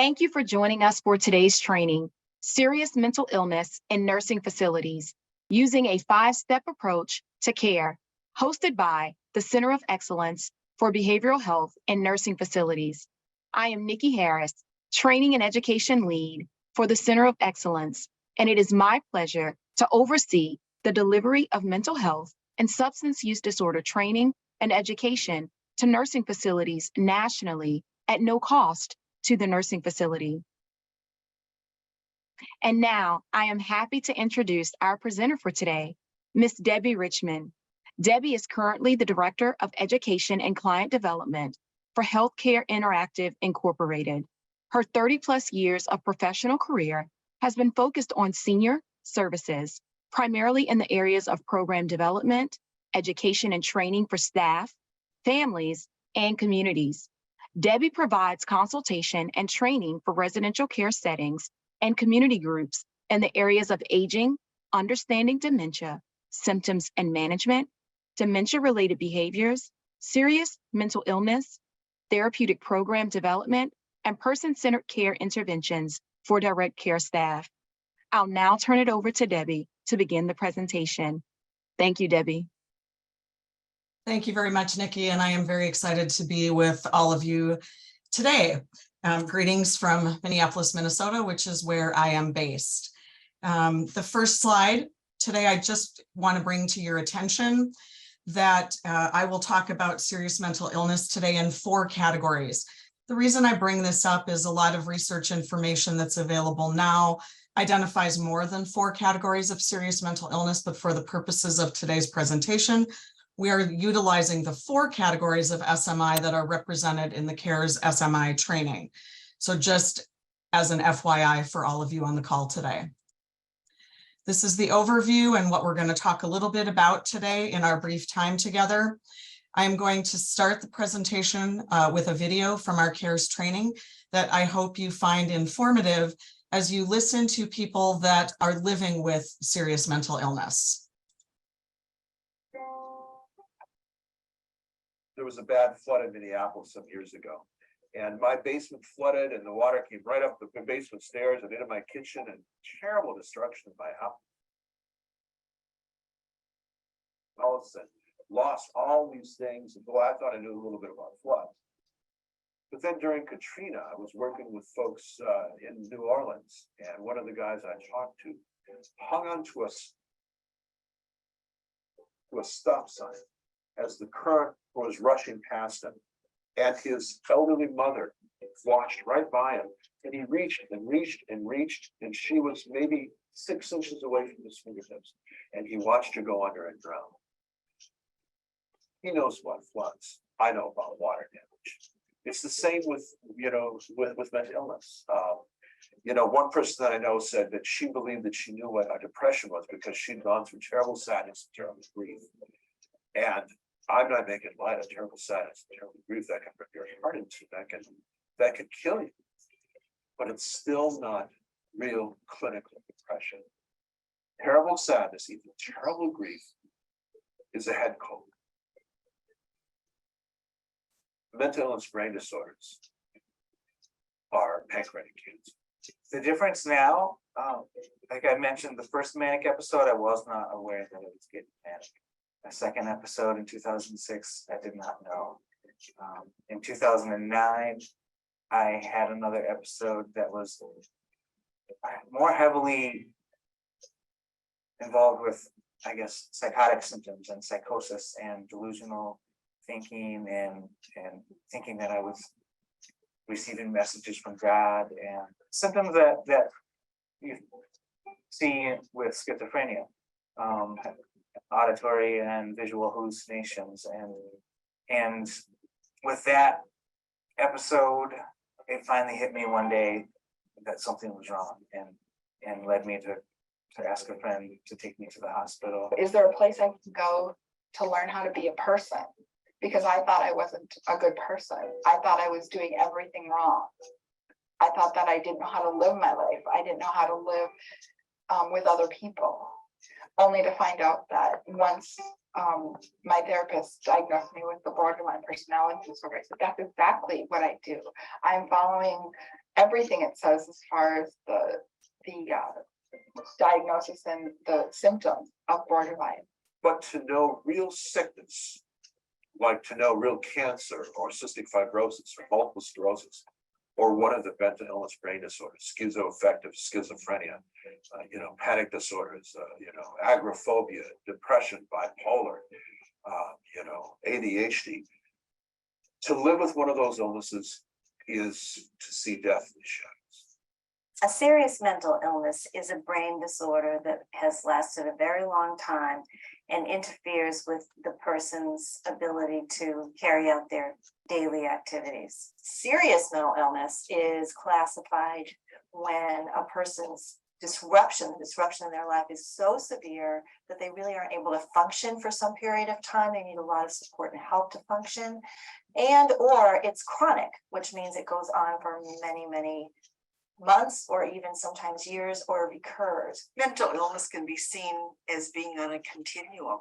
Thank you for joining us for today's training, Serious Mental Illness in Nursing Facilities, using a 5-step approach to care, hosted by the Center of Excellence for Behavioral Health in Nursing Facilities. I am Nikki Harris, Training and Education Lead for the Center of Excellence, and it is my pleasure to oversee the delivery of mental health and substance use disorder training and education to nursing facilities nationally at no cost to the nursing facility. And now I am happy to introduce our presenter for today, Ms. Debbie Richmond. Debbie is currently the Director of Education and Client Development for Healthcare Interactive Incorporated. Her 30+ years of professional career has been focused on senior services, primarily in the areas of program development, education and training for staff, families, and communities. Debbie provides consultation and training for residential care settings and community groups in the areas of aging, understanding dementia, symptoms and management, dementia-related behaviors, serious mental illness, therapeutic program development, and person-centered care interventions for direct care staff. I'll now turn it over to Debbie to begin the presentation. Thank you, Debbie. Thank you very much, Nikki, and I am very excited to be with all of you today. Greetings from Minneapolis, Minnesota, which is where I am based. The first slide today, I just want to bring to your attention that I will talk about serious mental illness today in 4 categories. The reason I bring this up is a lot of research information that's available now identifies more than 4 categories of serious mental illness, but for the purposes of today's presentation, we are utilizing the 4 categories of SMI that are represented in the CARES SMI training. So just as an FYI for all of you on the call today. This is the overview and what we're going to talk a little bit about today in our brief time together. I am going to start the presentation with a video from our CARES training that I hope you find informative as you listen to people that are living with serious mental illness. There was a bad flood in Minneapolis some years ago, and my basement flooded and the water came right up the basement stairs and into my kitchen, and terrible destruction of my house. All of a sudden, lost all these things, and boy, I thought I knew a little bit about floods. But then during Katrina, I was working with folks in New Orleans, and one of the guys I talked to hung onto a stop sign as the current was rushing past him, and his elderly mother watched right by him, and he reached and reached and reached, and she was maybe 6 inches away from his fingertips, and he watched her go under and drown. He knows what floods. I know about water damage. It's the same with with mental illness. One person that I know said that she believed that she knew what a depression was because she'd gone through terrible sadness and terrible grief. And I'm not making light of terrible sadness, terrible grief that can rip your heart into, that can kill you. But it's still not real clinical depression. Terrible sadness, even terrible grief, is a head cold. Mental illness brain disorders are pancreatic cancer. The difference now, like I mentioned, the first manic episode, I was not aware that it was getting manic. A second episode in 2006, I did not know. In 2009, I had another episode that was more heavily involved with, I guess, psychotic symptoms and psychosis and delusional thinking and thinking that I was receiving messages from God and symptoms that you see with schizophrenia. Auditory and visual hallucinations, and with that episode, it finally hit me one day that something was wrong, and led me to ask a friend to take me to the hospital. Is there a place I can go to learn how to be a person? Because I thought I wasn't a good person. I thought I was doing everything wrong. I thought that I didn't know how to live my life. I didn't know how to live with other people. Only to find out that once my therapist diagnosed me with the borderline personality disorder, I said, that's exactly what I do. I'm following everything it says as far as the diagnosis and the symptoms of borderline. But to know real sickness, like to know real cancer or cystic fibrosis or multiple sclerosis, or one of the mental illness brain disorders, schizoaffective schizophrenia, panic disorders, agoraphobia, depression, bipolar, ADHD. To live with one of those illnesses is to see death in the shadows. A serious mental illness is a brain disorder that has lasted a very long time and interferes with the person's ability to carry out their daily activities. Serious mental illness is classified when a person's disruption in their life is so severe that they really aren't able to function for some period of time. They need a lot of support and help to function. And or it's chronic, which means it goes on for many, many months or even sometimes years, or recurs. Mental illness can be seen as being on a continuum.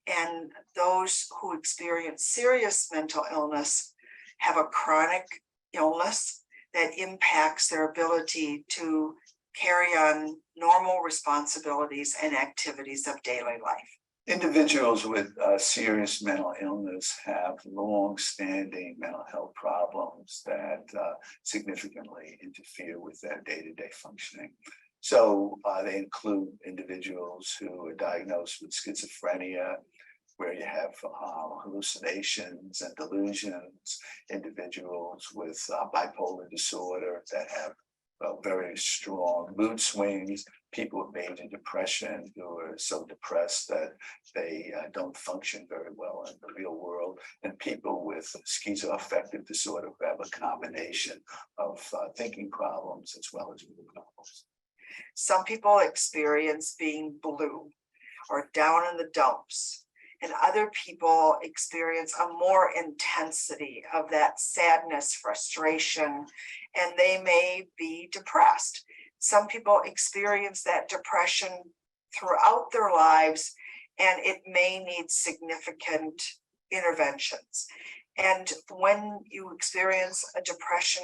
And those who experience serious mental illness have a chronic illness that impacts their ability to carry on normal responsibilities and activities of daily life. Individuals with serious mental illness have long-standing mental health problems that significantly interfere with their day-to-day functioning. So they include individuals who are diagnosed with schizophrenia, where you have hallucinations and delusions, individuals with bipolar disorder that have very strong mood swings, people with major depression who are so depressed that they don't function very well in the real world, and people with schizoaffective disorder who have a combination of thinking problems as well as mood problems. Some people experience being blue or down in the dumps, and other people experience a more intensity of that sadness, frustration, and they may be depressed. Some people experience that depression throughout their lives, and it may need significant interventions. And when you experience a depression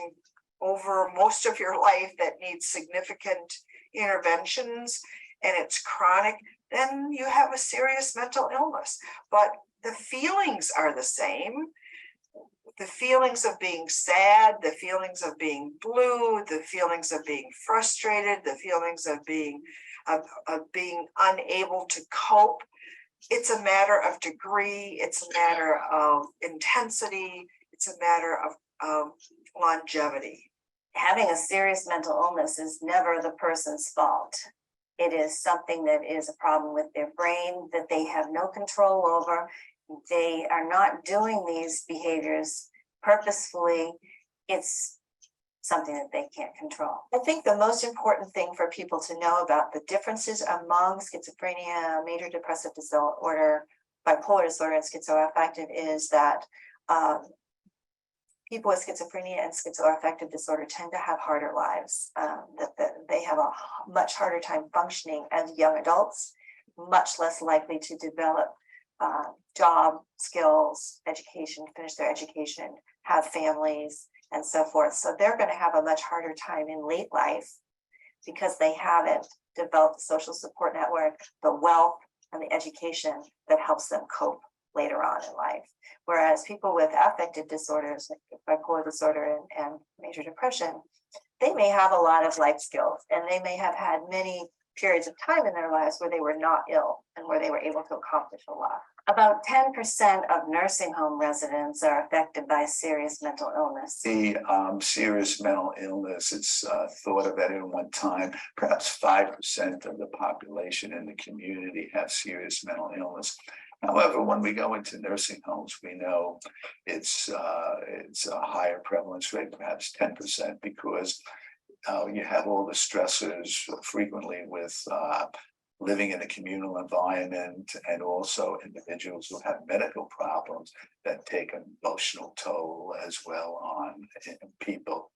over most of your life that needs significant interventions and it's chronic, then you have a serious mental illness. But the feelings are the same. The feelings of being sad, the feelings of being blue, the feelings of being frustrated, the feelings of being unable to cope. It's a matter of degree, it's a matter of intensity, it's a matter of longevity. Having a serious mental illness is never the person's fault. It is something that is a problem with their brain that they have no control over. They are not doing these behaviors purposefully. It's something that they can't control. I think the most important thing for people to know about the differences among schizophrenia, major depressive disorder, bipolar disorder, and schizoaffective is that people with schizophrenia and schizoaffective disorder tend to have harder lives, that they have a much harder time functioning as young adults, much less likely to develop job skills, education, finish their education, have families, and so forth. So they're going to have a much harder time in late life because they haven't developed the social support network, the wealth, and the education that helps them cope later on in life. Whereas people with affective disorders, like bipolar disorder and major depression, they may have a lot of life skills, and they may have had many periods of time in their lives where they were not ill and where they were able to accomplish a lot. About 10% of nursing home residents are affected by serious mental illness. The serious mental illness, it's thought of that at one time, perhaps 5% of the population in the community have serious mental illness. However, when we go into nursing homes, we know it's a higher prevalence rate, perhaps 10%, because you have all the stressors frequently with living in a communal environment, and also individuals who have medical problems that take an emotional toll as well on people.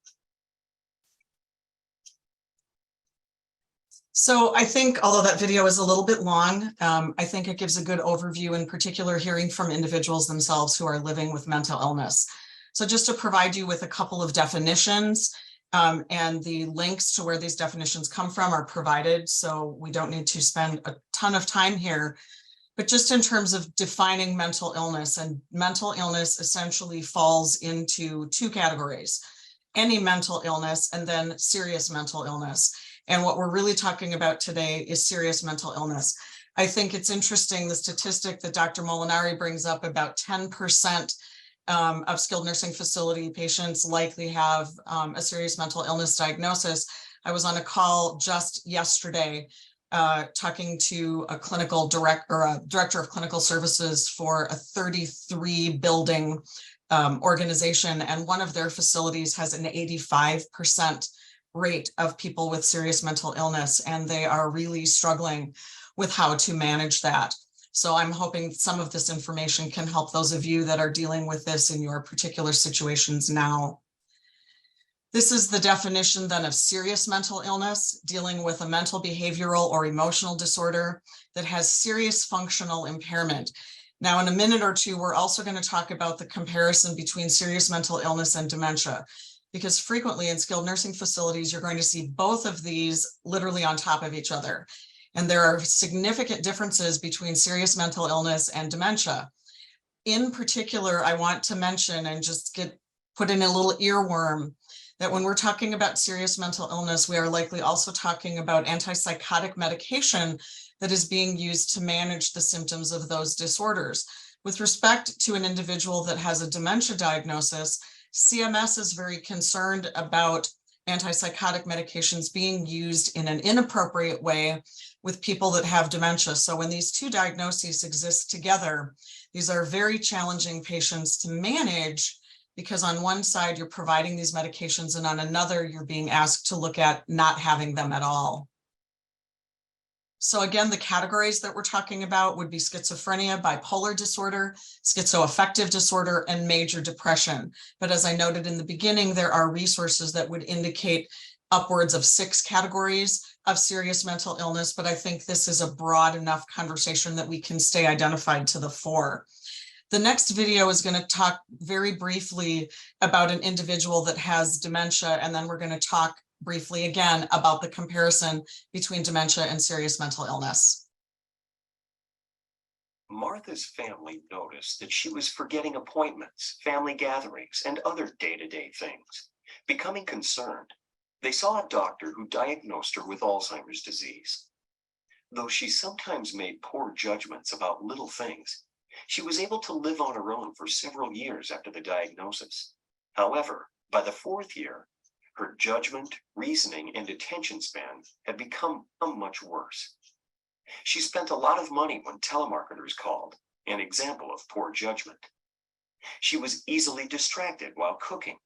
So I think, although that video is a little bit long, I think it gives a good overview, in particular hearing from individuals themselves who are living with mental illness. So just to provide you with a couple of definitions, And the links to where these definitions come from are provided, so we don't need to spend a ton of time here. But just in terms of defining mental illness, and mental illness essentially falls into two categories: any mental illness and then serious mental illness. And what we're really talking about today is serious mental illness. I think it's interesting, the statistic that Dr. Molinari brings up, about 10% of skilled nursing facility patients likely have a serious mental illness diagnosis. I was on a call just yesterday talking to a director of clinical services for a 33 building organization, and one of their facilities has an 85% rate of people with serious mental illness, and they are really struggling with how to manage that. So I'm hoping some of this information can help those of you that are dealing with this in your particular situations now. This is the definition then of serious mental illness: dealing with a mental, behavioral, or emotional disorder that has serious functional impairment. Now, in a minute or two, we're also going to talk about the comparison between serious mental illness and dementia, because frequently in skilled nursing facilities, you're going to see both of these literally on top of each other. And there are significant differences between serious mental illness and dementia. In particular, I want to mention and just put in a little earworm that when we're talking about serious mental illness, we are likely also talking about antipsychotic medication that is being used to manage the symptoms of those disorders. With respect to an individual that has a dementia diagnosis, CMS is very concerned about antipsychotic medications being used in an inappropriate way with people that have dementia. So when these two diagnoses exist together, these are very challenging patients to manage, because on one side you're providing these medications and on another you're being asked to look at not having them at all. So again, the categories that we're talking about would be schizophrenia, bipolar disorder, schizoaffective disorder, and major depression. But as I noted in the beginning, there are resources that would indicate upwards of 6 categories of serious mental illness, but I think this is a broad enough conversation that we can stay identified to the 4. The next video is going to talk very briefly about an individual that has dementia, and then we're going to talk briefly again about the comparison between dementia and serious mental illness. Martha's family noticed that she was forgetting appointments, family gatherings, and other day-to-day things. Becoming concerned, they saw a doctor who diagnosed her with Alzheimer's disease. Though she sometimes made poor judgments about little things, she was able to live on her own for several years after the diagnosis. However, by the 4th year, her judgment, reasoning, and attention span had become much worse. She spent a lot of money when telemarketers called, an example of poor judgment. She was easily distracted while cooking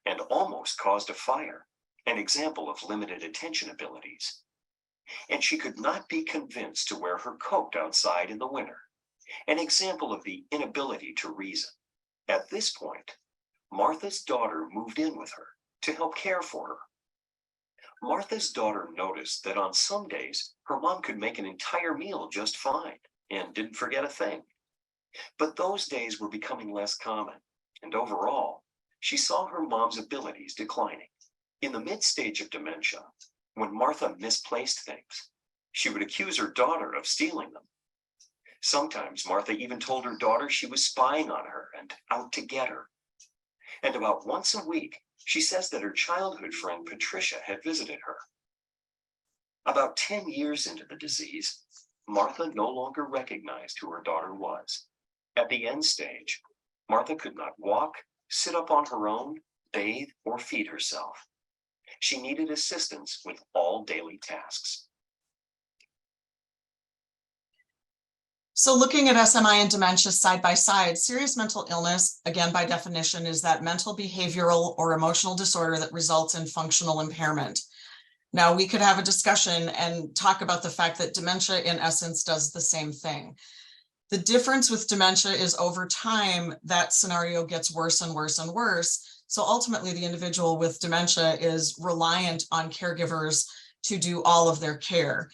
and almost caused a fire, an example of limited attention abilities. And she could not be convinced to wear her coat outside in the winter, an example of the inability to reason. At this point, Martha's daughter moved in with her to help care for her. Martha's daughter noticed that on some days, her mom could make an entire meal just fine and didn't forget a thing. But those days were becoming less common, and overall, she saw her mom's abilities declining. In the mid-stage of dementia, when Martha misplaced things, she would accuse her daughter of stealing them. Sometimes Martha even told her daughter she was spying on her and out to get her. And about once a week, she says that her childhood friend Patricia had visited her. About 10 years into the disease, Martha no longer recognized who her daughter was. At the end stage, Martha could not walk, sit up on her own, bathe, or feed herself. She needed assistance with all daily tasks. So looking at SMI and dementia side by side, serious mental illness, again, by definition, is that mental, behavioral, or emotional disorder that results in functional impairment. Now, we could have a discussion and talk about the fact that dementia, in essence, does the same thing. The difference with dementia is over time, that scenario gets worse and worse and worse. So ultimately, the individual with dementia is reliant on caregivers to do all of their care.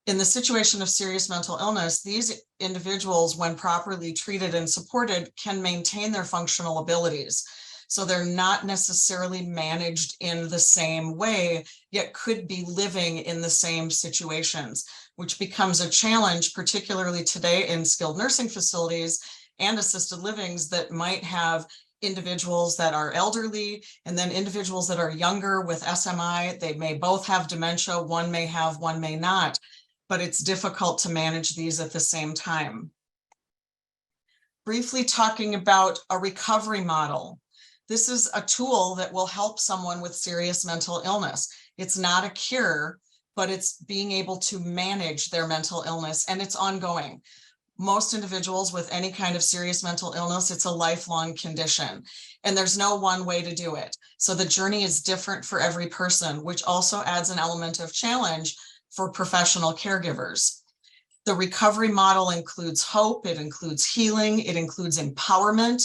In the situation of serious mental illness, these individuals, when properly treated and supported, can maintain their functional abilities. So they're not necessarily managed in the same way, yet could be living in the same situations, which becomes a challenge, particularly today in skilled nursing facilities and assisted livings that might have individuals that are elderly and then individuals that are younger with SMI. They may both have dementia, one may have, one may not, but it's difficult to manage these at the same time. Briefly talking about a recovery model. This is a tool that will help someone with serious mental illness. It's not a cure, but it's being able to manage their mental illness, and it's ongoing. Most individuals with any kind of serious mental illness, it's a lifelong condition, and there's no one way to do it. So the journey is different for every person, which also adds an element of challenge for professional caregivers. The recovery model includes hope, it includes healing, it includes empowerment,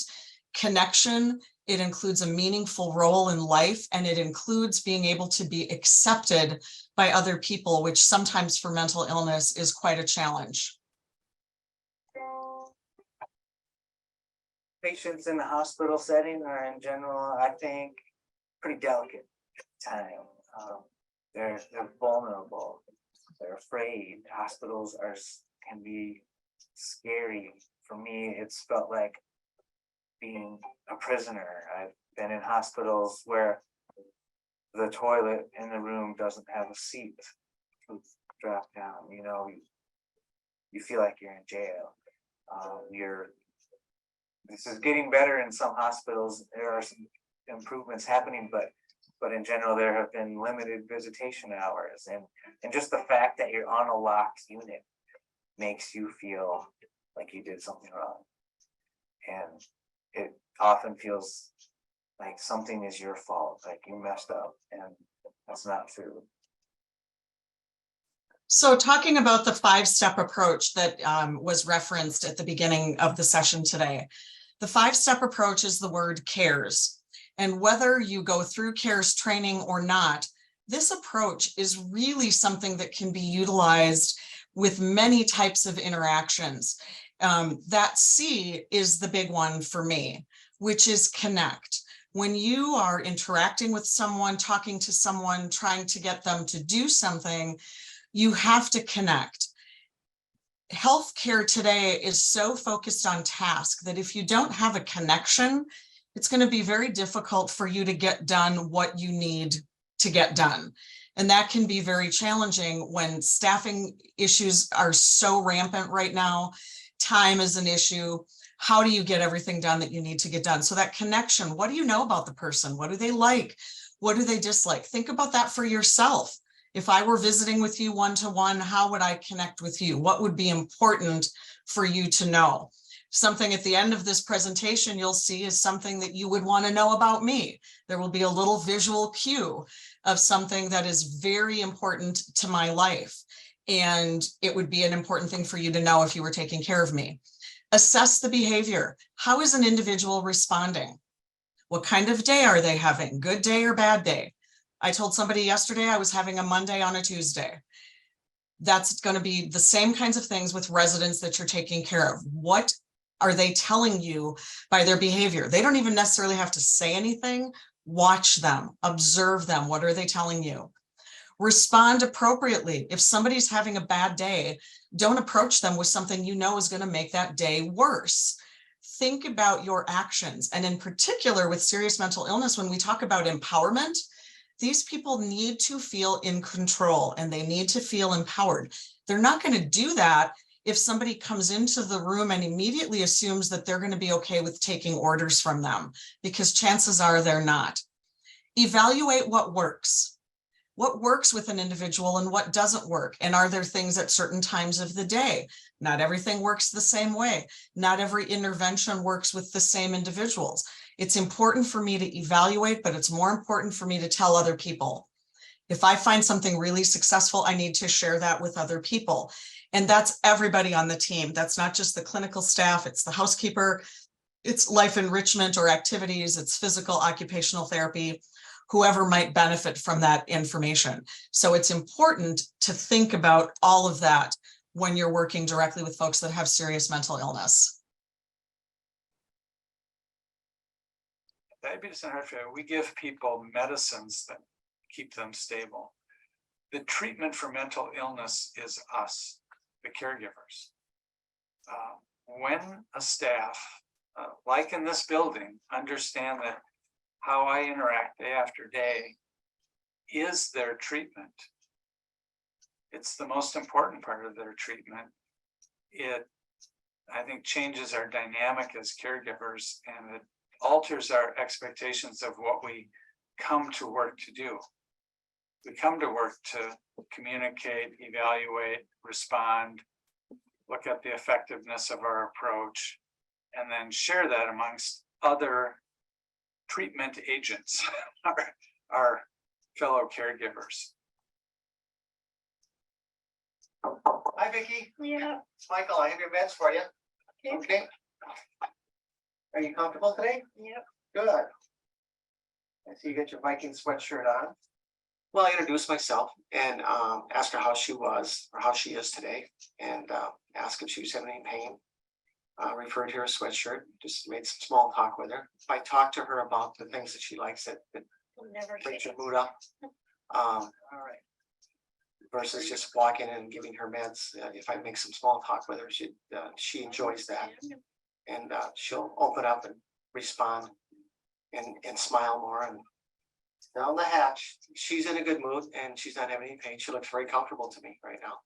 connection, it includes a meaningful role in life, and it includes being able to be accepted by other people, which sometimes for mental illness is quite a challenge. Patients in the hospital setting are in general, I think, pretty delicate time. They're vulnerable. They're afraid. Hospitals can be scary. For me, it's felt like being a prisoner. I've been in hospitals where the toilet in the room doesn't have a seat. It's dropped down. You know, you feel like you're in jail. This is getting better in some hospitals. There are some improvements happening, but in general, there have been limited visitation hours, and just the fact that you're on a locked unit makes you feel like you did something wrong, and it often feels like something is your fault, like you messed up, and that's not true. So talking about the 5-step approach that was referenced at the beginning of the session today, the 5-step approach is the word CARES. And whether you go through CARES training or not, this approach is really something that can be utilized with many types of interactions. That C is the big one for me, which is connect. When you are interacting with someone, talking to someone, trying to get them to do something, you have to connect. Healthcare today is so focused on task that if you don't have a connection, it's going to be very difficult for you to get done what you need to get done. And that can be very challenging when staffing issues are so rampant right now. Time is an issue. How do you get everything done that you need to get done? So that connection, what do you know about the person? What do they like? What do they dislike? Think about that for yourself. If I were visiting with you one-to-one, how would I connect with you? What would be important for you to know? Something at the end of this presentation you'll see is something that you would want to know about me. There will be a little visual cue of something that is very important to my life. And it would be an important thing for you to know if you were taking care of me. Assess the behavior. How is an individual responding? What kind of day are they having? Good day or bad day? I told somebody yesterday I was having a Monday on a Tuesday. That's going to be the same kinds of things with residents that you're taking care of. What are they telling you by their behavior? They don't even necessarily have to say anything. Watch them, observe them. What are they telling you? Respond appropriately. If somebody's having a bad day, don't approach them with something you know is going to make that day worse. Think about your actions. And in particular with serious mental illness, when we talk about empowerment, these people need to feel in control and they need to feel empowered. They're not going to do that if somebody comes into the room and immediately assumes that they're going to be okay with taking orders from them, because chances are they're not. Evaluate what works. What works with an individual and what doesn't work? And are there things at certain times of the day? Not everything works the same way. Not every intervention works with the same individuals. It's important for me to evaluate, but it's more important for me to tell other people. If I find something really successful, I need to share that with other people. And that's everybody on the team. That's not just the clinical staff, it's the housekeeper, it's life enrichment or activities, it's physical occupational therapy, whoever might benefit from that information. So it's important to think about all of that when you're working directly with folks that have serious mental illness. diabetes and heart failure, we give people medicines that keep them stable. The treatment for mental illness is us, the caregivers. When a staff, like in this building, understand that how I interact day after day is their treatment, it's the most important part of their treatment. It, I think, changes our dynamic as caregivers, and it alters our expectations of what we come to work to do. We come to work to communicate, evaluate, respond, look at the effectiveness of our approach, and then share that amongst other treatment agents, our fellow caregivers. Hi, Vicki. Yeah. Michael, I have your meds for you. Okay. Are you comfortable today? Yep. Good. I see you got your Viking sweatshirt on. Well, I introduced myself and asked her how she was or how she is today, and asked if she was having any pain. Referred to her sweatshirt, just made some small talk with her. I talked to her about the things that she likes that Never brings her change. mood up. All right. Versus just walking in and giving her meds. If I make some small talk with her, she enjoys that, and she'll open up and respond and smile more and down the hatch. She's in a good mood and she's not having any pain. She looks very comfortable to me right now.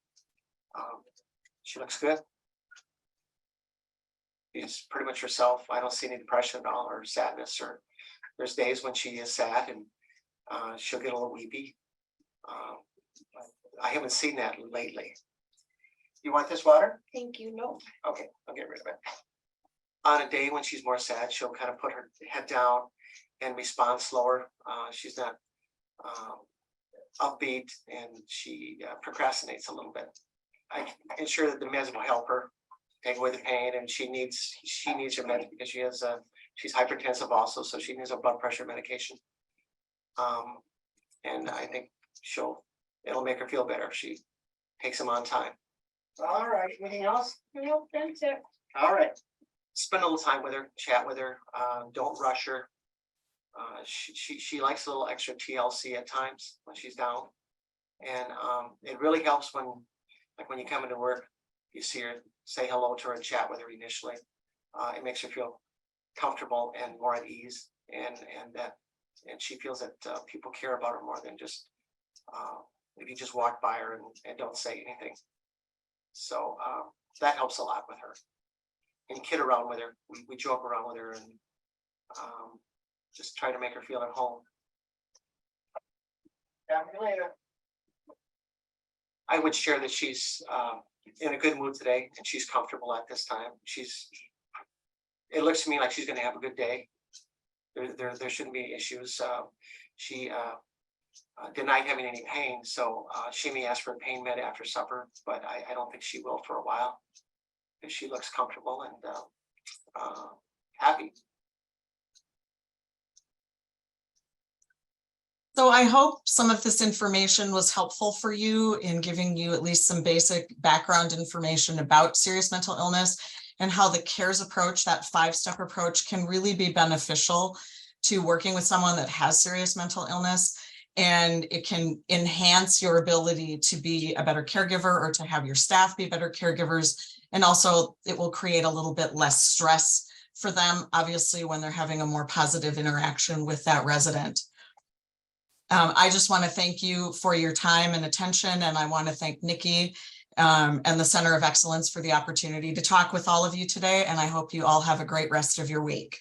She looks good. She's pretty much herself. I don't see any depression at all or sadness, or there's days when she is sad and she'll get a little weepy. I haven't seen that lately. You want this water? Thank you, no. Okay, I'll get rid of it. On a day when she's more sad, she'll kind of put her head down and respond slower. She's not upbeat, and she procrastinates a little bit. I ensure that the meds will help her take away the pain, and she needs her meds because she's hypertensive also, so she needs a blood pressure medication. And I think it'll make her feel better if she takes them on time. All right. Anything else? No, that's it. All right. Spend a little time with her, chat with her. Don't rush her. She likes a little extra TLC at times when she's down, and it really helps when you come into work, you see her, say hello to her and chat with her initially. It makes her feel comfortable and more at ease, and she feels that people care about her more than just if you just walk by her and don't say anything. So that helps a lot with her. And you kid around with her. We joke around with her and just try to make her feel at home. Talk to you later. I would share that she's in a good mood today and she's comfortable at this time. It looks to me like she's going to have a good day. There shouldn't be issues. She denied having any pain, so she may ask for a pain med after supper, but I don't think she will for a while. Because she looks comfortable and happy. So I hope some of this information was helpful for you in giving you at least some basic background information about serious mental illness and how the CARES approach, that 5-step approach, can really be beneficial to working with someone that has serious mental illness. And it can enhance your ability to be a better caregiver or to have your staff be better caregivers. And also it will create a little bit less stress for them, obviously, when they're having a more positive interaction with that resident. I just want to thank you for your time and attention, and I want to thank Nikki and the Center of Excellence for the opportunity to talk with all of you today, and I hope you all have a great rest of your week.